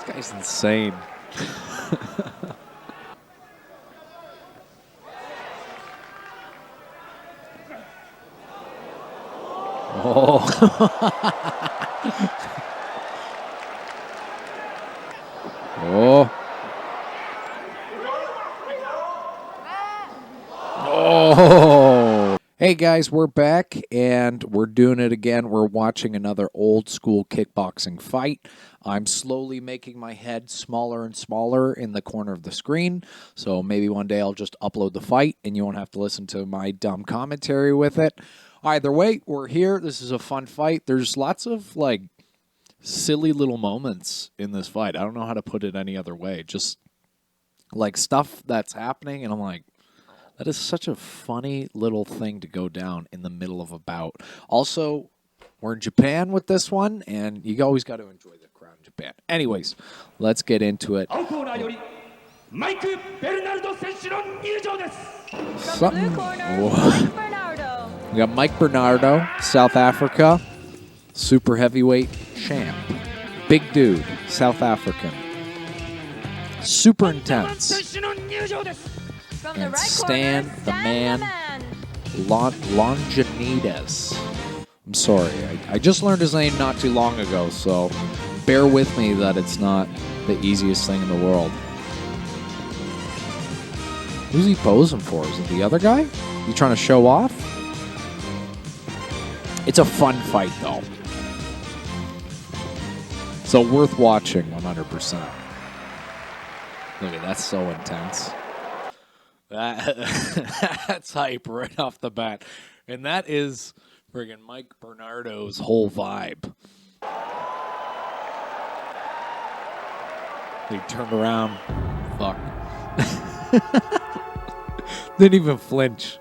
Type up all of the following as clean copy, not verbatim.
Guy's insane. Oh. Oh. Oh. Hey guys, we're back and we're doing it again. We're watching another old school kickboxing fight. I'm slowly making my head smaller and smaller in the corner of the screen. So maybe one day I'll just upload the fight and you won't have to listen to my dumb commentary with it. Either way, we're here. This is a fun fight. There's lots of like silly little moments in this fight. I don't know how to put it any other way. Just like stuff that's happening and I'm like, that is such a funny little thing to go down in the middle of a bout. Also, we're in Japan with this one, and you always got to enjoy the crowd in Japan. Anyways, let's get into it. Something. Bernardo. We got Mike Bernardo, South Africa, super heavyweight champ. Big dude, South African. Super intense. And Stan, the man, Longenidus. I'm sorry, I just learned his name not too long ago, so bear with me that it's not the easiest thing in the world. Who's he posing for? Is it the other guy? You trying to show off? It's a fun fight, though. So worth watching 100%. Look at that, that's so intense. That's hype right off the bat. And that is friggin' Mike Bernardo's whole vibe. He turned around. Fuck. Didn't even flinch.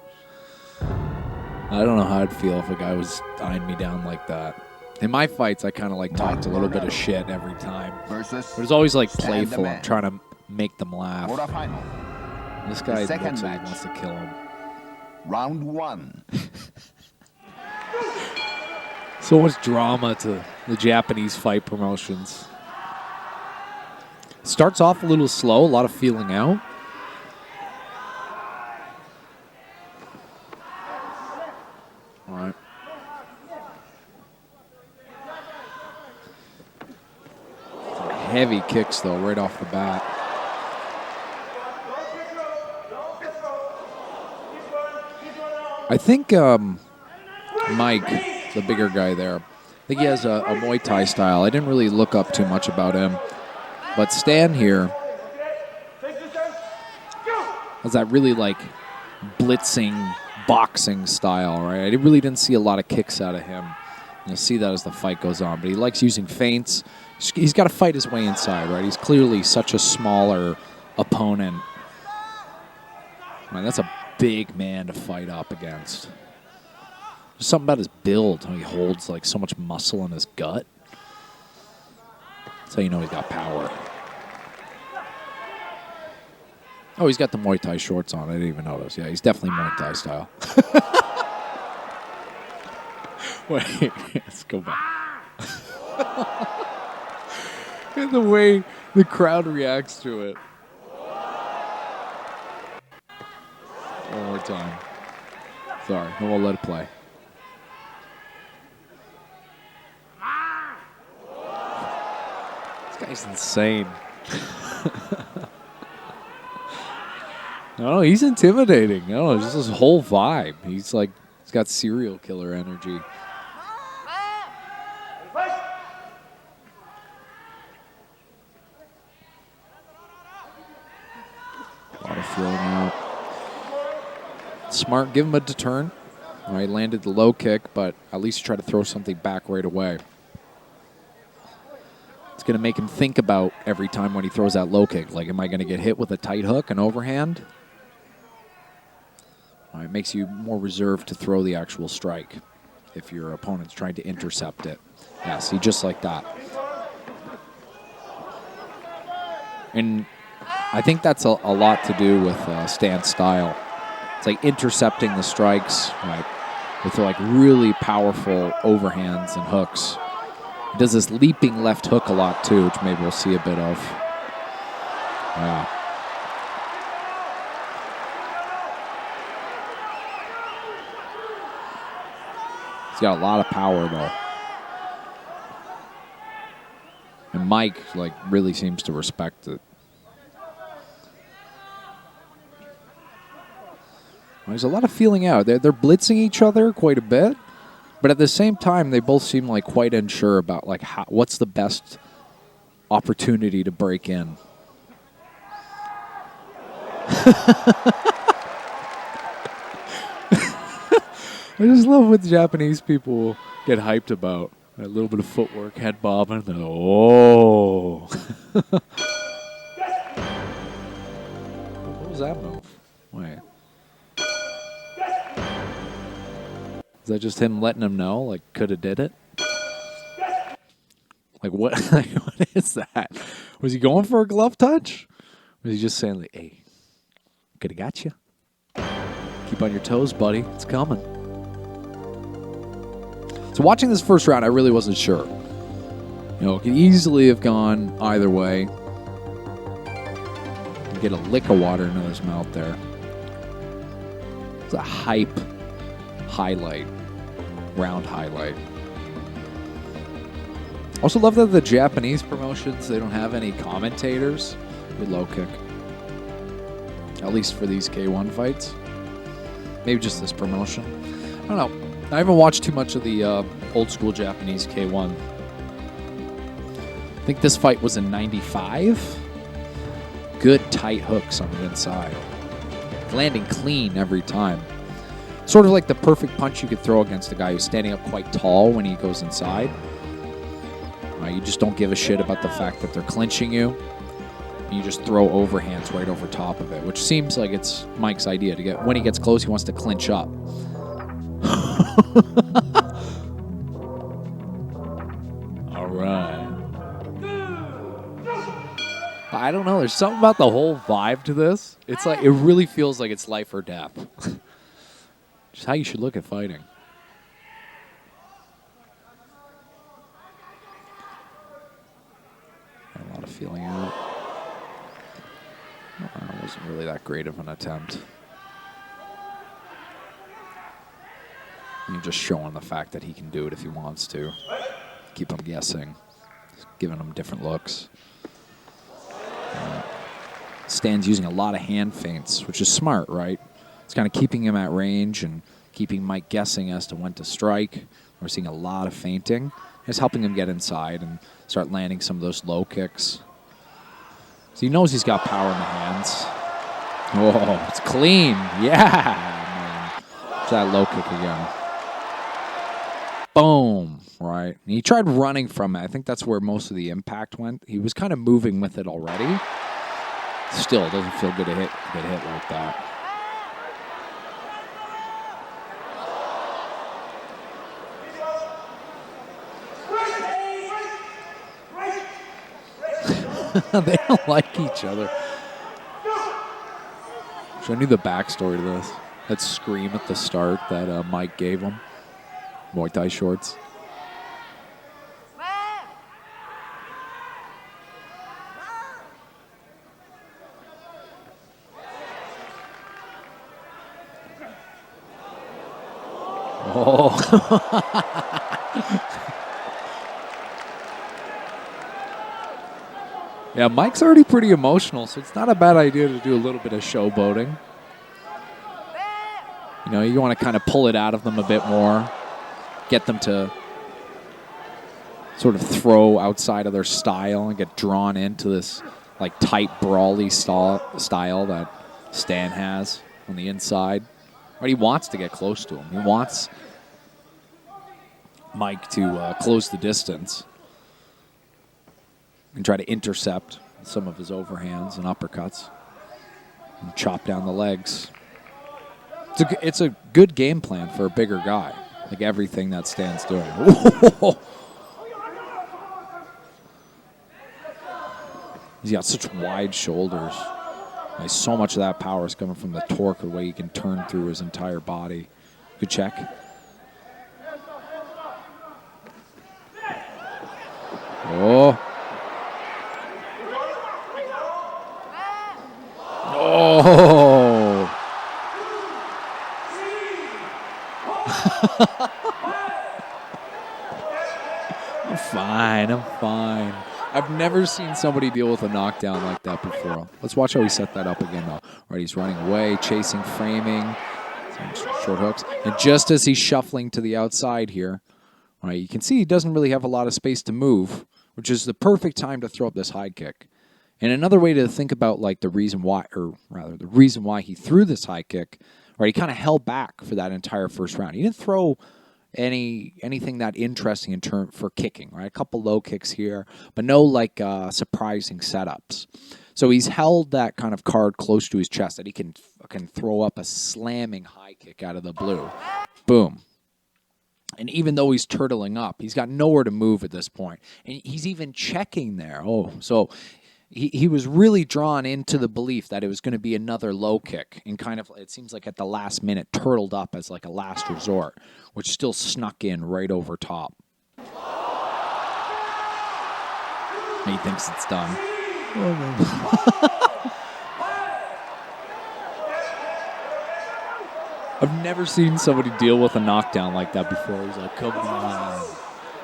I don't know how I'd feel if a guy was eyeing me down like that. In my fights, I kind of like talked a little bit of shit every time. But it's always like playful. I'm trying to make them laugh. This guy looks like he wants to kill him. Round one. So much drama to the Japanese fight promotions. Starts off a little slow, a lot of feeling out. All right. Heavy kicks, though, right off the bat. I think Mike, the bigger guy there, I think he has a Muay Thai style. I didn't really look up too much about him. But Stan here has that really like blitzing boxing style, right? I really didn't see a lot of kicks out of him. You'll see that as the fight goes on. But he likes using feints. He's got to fight his way inside, right? He's clearly such a smaller opponent. Man, that's a big man to fight up against. There's something about his build, how he holds like so much muscle in his gut. That's how you know he's got power. Oh, he's got the Muay Thai shorts on. I didn't even notice. Yeah, he's definitely Muay Thai style. Wait, let's go back. And the way the crowd reacts to it. One more time. Sorry, no, we'll let it play. This guy's insane. No, he's intimidating. No, just his whole vibe. He's like, he's got serial killer energy. A lot of feeling out. Smart, give him a deterrent. All right, landed the low kick, but at least try to throw something back right away. It's going to make him think about every time when he throws that low kick. Like, am I going to get hit with a tight hook, an overhand? All right, it makes you more reserved to throw the actual strike if your opponent's trying to intercept it. Yeah, see, just like that. And I think that's a lot to do with Stan's style. It's like intercepting the strikes, right, with like really powerful overhands and hooks. Does this leaping left hook a lot too, which maybe we'll see a bit of. Yeah. He's got a lot of power though. And Mike like really seems to respect it. There's a lot of feeling out. They're blitzing each other quite a bit, but at the same time, they both seem like quite unsure about like what's the best opportunity to break in. I just love what the Japanese people get hyped about. A little bit of footwork, head bob, and then oh. What was that move? Wait. Is that just him letting him know, like, could have did it? Like, what? Like, what is that? Was he going for a glove touch? Was he just saying, like, hey, could have got you? Keep on your toes, buddy. It's coming. So watching this first round, I really wasn't sure. You know, it could easily have gone either way. Get a lick of water into his mouth there. It's a hype highlight. Round highlight. Also love that the Japanese promotions, they don't have any commentators. Good low kick. At least for these K1 fights. Maybe just this promotion. I don't know. I haven't watched too much of the old school Japanese K1. I think this fight was in 95. Good tight hooks on the inside. Landing clean every time. Sort of like the perfect punch you could throw against a guy who's standing up quite tall when he goes inside. You just don't give a shit about the fact that they're clinching you. You just throw overhands right over top of it, which seems like it's Mike's idea to get. When he gets close, he wants to clinch up. All right. I don't know. There's something about the whole vibe to this. It's like it really feels like it's life or death. Just how you should look at fighting. Got a lot of feeling out. It wasn't really that great of an attempt. You're just showing the fact that he can do it if he wants to. Keep him guessing. Just giving him different looks. Stan's using a lot of hand feints, which is smart, right? It's kind of keeping him at range and keeping Mike guessing as to when to strike. We're seeing a lot of feinting. It's helping him get inside and start landing some of those low kicks. So he knows he's got power in the hands. Oh, it's clean. Yeah, man. It's that low kick again. Boom. Right. And he tried running from it. I think that's where most of the impact went. He was kind of moving with it already. Still, it doesn't feel good to get hit like that. They don't like each other. Should I knew the backstory to this. That scream at the start that Mike gave him. Muay Thai shorts. Oh. Yeah, Mike's already pretty emotional, so it's not a bad idea to do a little bit of showboating. You know, you want to kind of pull it out of them a bit more. Get them to sort of throw outside of their style and get drawn into this like tight, brawly style that Stan has on the inside. But he wants to get close to him. He wants Mike to close the distance and try to intercept some of his overhands and uppercuts and chop down the legs. It's a good game plan for a bigger guy, like everything that Stan's doing. He's got such wide shoulders. Like, so much of that power is coming from the torque, the way he can turn through his entire body. Good check. fine. I'm fine. I've never seen somebody deal with a knockdown like that before. Let's watch how he set that up again, though. All right, he's running away, chasing, framing, some short hooks. And just as he's shuffling to the outside here, all right, you can see he doesn't really have a lot of space to move, which is the perfect time to throw up this high kick. And another way to think about like the reason why he threw this high kick, right? He kind of held back for that entire first round. He didn't throw anything that interesting in term for kicking, right? A couple low kicks here, but no like surprising setups. So he's held that kind of card close to his chest that he can throw up a slamming high kick out of the blue. Boom. And even though he's turtling up, he's got nowhere to move at this point. And he's even checking there. Oh, so he was really drawn into the belief that it was going to be another low kick and kind of, it seems like at the last minute, turtled up as like a last resort, which still snuck in right over top. He thinks it's done. I've never seen somebody deal with a knockdown like that before. He's like, come on,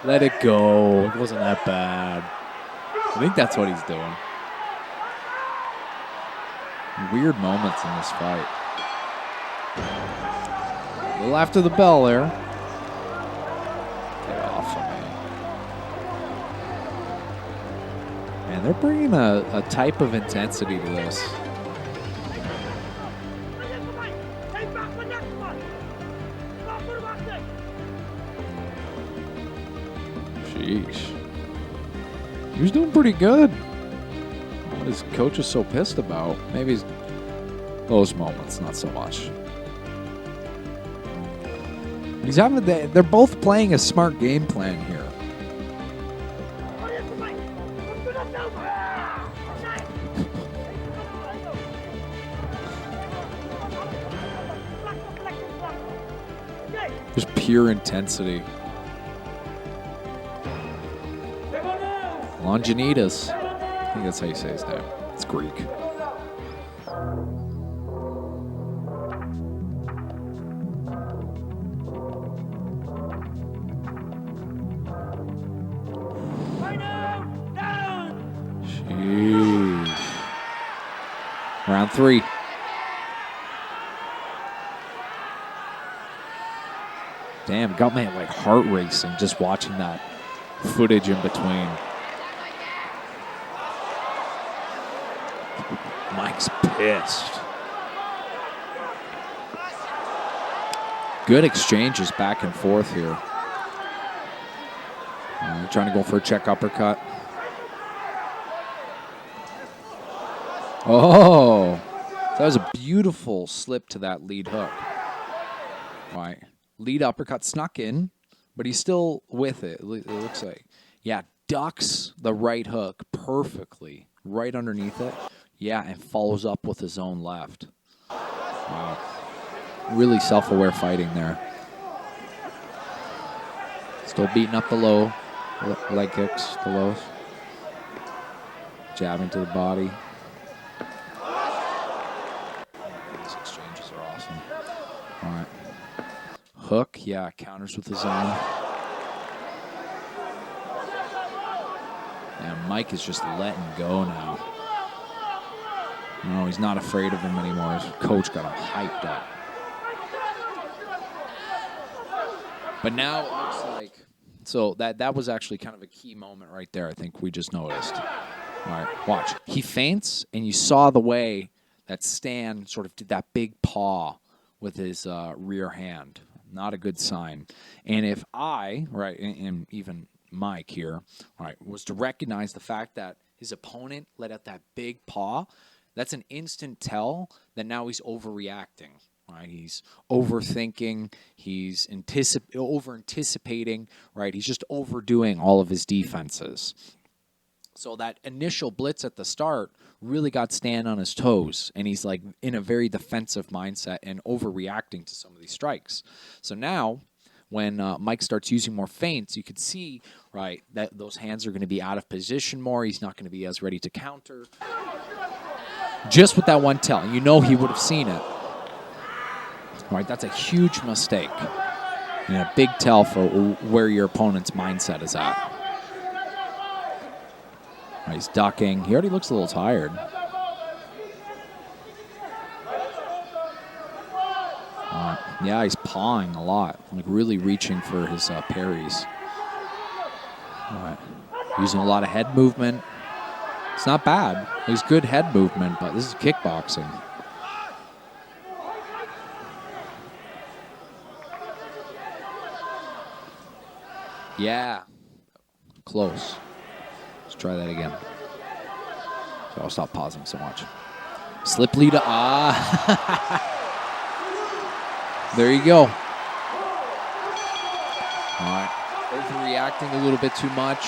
let it go. It wasn't that bad. I think that's what he's doing. Weird moments in this fight. A little after the bell there. Get off of me. Man, they're bringing a type of intensity to this. Sheesh. He was doing pretty good. What his coach is so pissed about. Maybe those moments, not so much. They're both playing a smart game plan here. Just pure intensity. Longenidus. I think that's how you say his name. It's Greek. Sheesh. Round 3. Damn, got my like heart racing just watching that footage in between. Mike's pissed. Good exchanges back and forth here. Trying to go for a check uppercut. Oh, that was a beautiful slip to that lead hook. All right, lead uppercut snuck in, but he's still with it. It looks like, yeah, ducks the right hook perfectly right underneath it. Yeah, and follows up with his own left. Wow. Really self-aware fighting there. Still beating up the low. Leg kicks, the lows. Jabbing to the body. These exchanges are awesome. All right. Hook, yeah, counters with his own. And Mike is just letting go now. No, he's not afraid of him anymore. His coach got him hyped up. But now it looks like... So that was actually kind of a key moment right there, I think we just noticed. All right, watch. He feints, and you saw the way that Stan sort of did that big paw with his rear hand. Not a good sign. And if I, right, and even Mike here, all right, was to recognize the fact that his opponent let out that big paw, that's an instant tell that now he's overreacting. Right? He's overthinking. He's over-anticipating. Right? He's just overdoing all of his defenses. So that initial blitz at the start really got Stan on his toes, and he's like in a very defensive mindset and overreacting to some of these strikes. So now, when Mike starts using more feints, you could see, right, that those hands are going to be out of position more. He's not going to be as ready to counter. Just with that one tell, you know he would have seen it. All right, that's a huge mistake and a big tell for where your opponent's mindset is at. He's ducking. He already looks a little tired. Yeah, he's pawing a lot, like really reaching for his parries. Using a lot of head movement. It's not bad. He's good head movement, but this is kickboxing. Yeah. Close. Let's try that again. So I'll stop pausing so much. Slip lead. There you go. All right. Overreacting a little bit too much.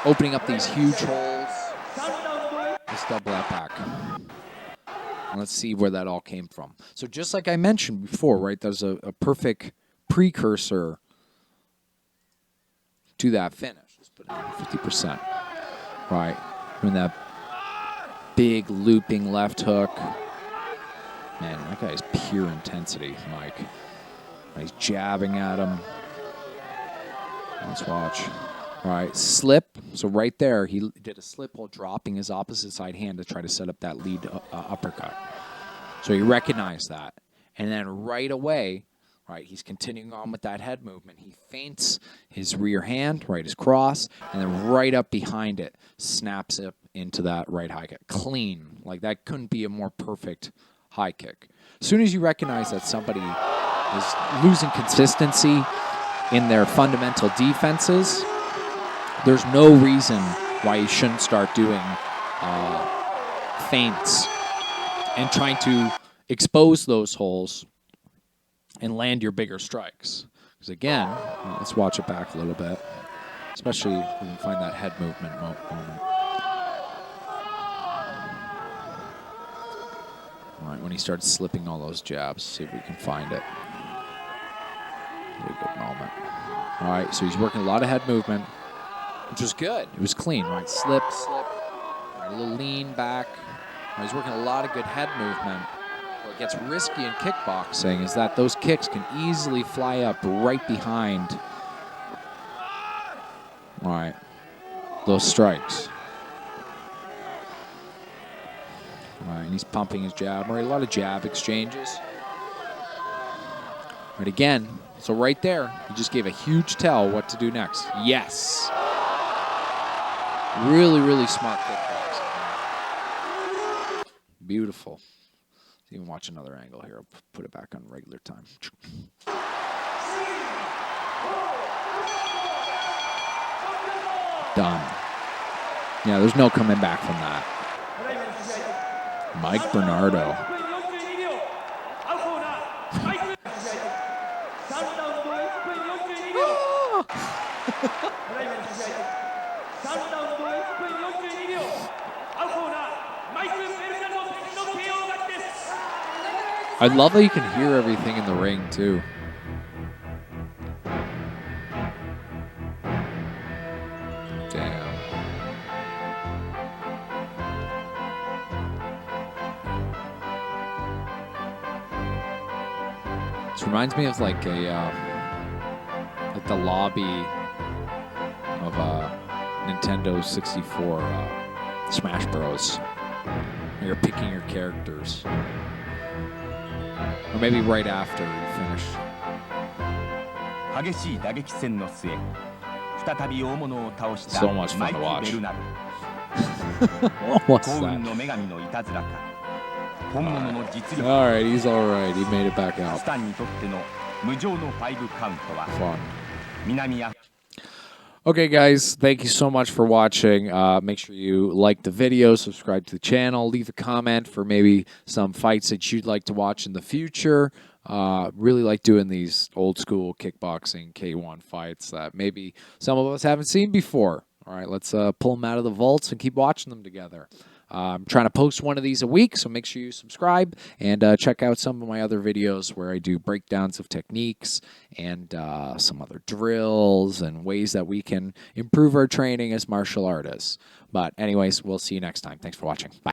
Opening up these huge holes. Let's double that back. Let's see where that all came from. So just like I mentioned before, right, there's a perfect precursor to that finish. Let's put it in 50%. Right. Doing that big looping left hook. Man, that guy is pure intensity, Mike. He's jabbing at him. Let's watch. All right, slip. So right there, he did a slip while dropping his opposite side hand to try to set up that lead uppercut. So he recognized that. And then right away, right, he's continuing on with that head movement. He feints his rear hand, right, his cross, and then right up behind it, snaps it into that right high kick. Clean. Like, that couldn't be a more perfect high kick. As soon as you recognize that somebody is losing consistency in their fundamental defenses, there's no reason why you shouldn't start doing feints and trying to expose those holes and land your bigger strikes. Because again, let's watch it back a little bit, especially if we can find that head movement moment. All right, when he starts slipping all those jabs, see if we can find it. Really good moment. All right, so he's working a lot of head movement, which was good. It was clean, right? Slip, slip. All right, a little lean back. Right, he's working a lot of good head movement. What gets risky in kickboxing is that those kicks can easily fly up right behind, all right, those strikes. All right, and he's pumping his jab. Right, a lot of jab exchanges. Right, again, so right there, he just gave a huge tell what to do next. Yes. Really, really smart kickboxing. Beautiful. Let's even watch another angle here. I'll put it back on regular time. Done. Yeah, there's no coming back from that. Mike Bernardo. I love that you can hear everything in the ring, too. Damn. This reminds me of like a like the lobby of Nintendo 64 Smash Bros. Where you're picking your characters. Or maybe right after you finish. So much fun to watch. What's that? Alright, he's alright. He made it back out. Fun. Okay, guys, thank you so much for watching. Make sure you like the video, subscribe to the channel, leave a comment for maybe some fights that you'd like to watch in the future. Really like doing these old school kickboxing K1 fights that maybe some of us haven't seen before. All right, let's pull them out of the vaults and keep watching them together. I'm trying to post one of these a week, so make sure you subscribe and check out some of my other videos where I do breakdowns of techniques and some other drills and ways that we can improve our training as martial artists. But anyways, we'll see you next time. Thanks for watching. Bye.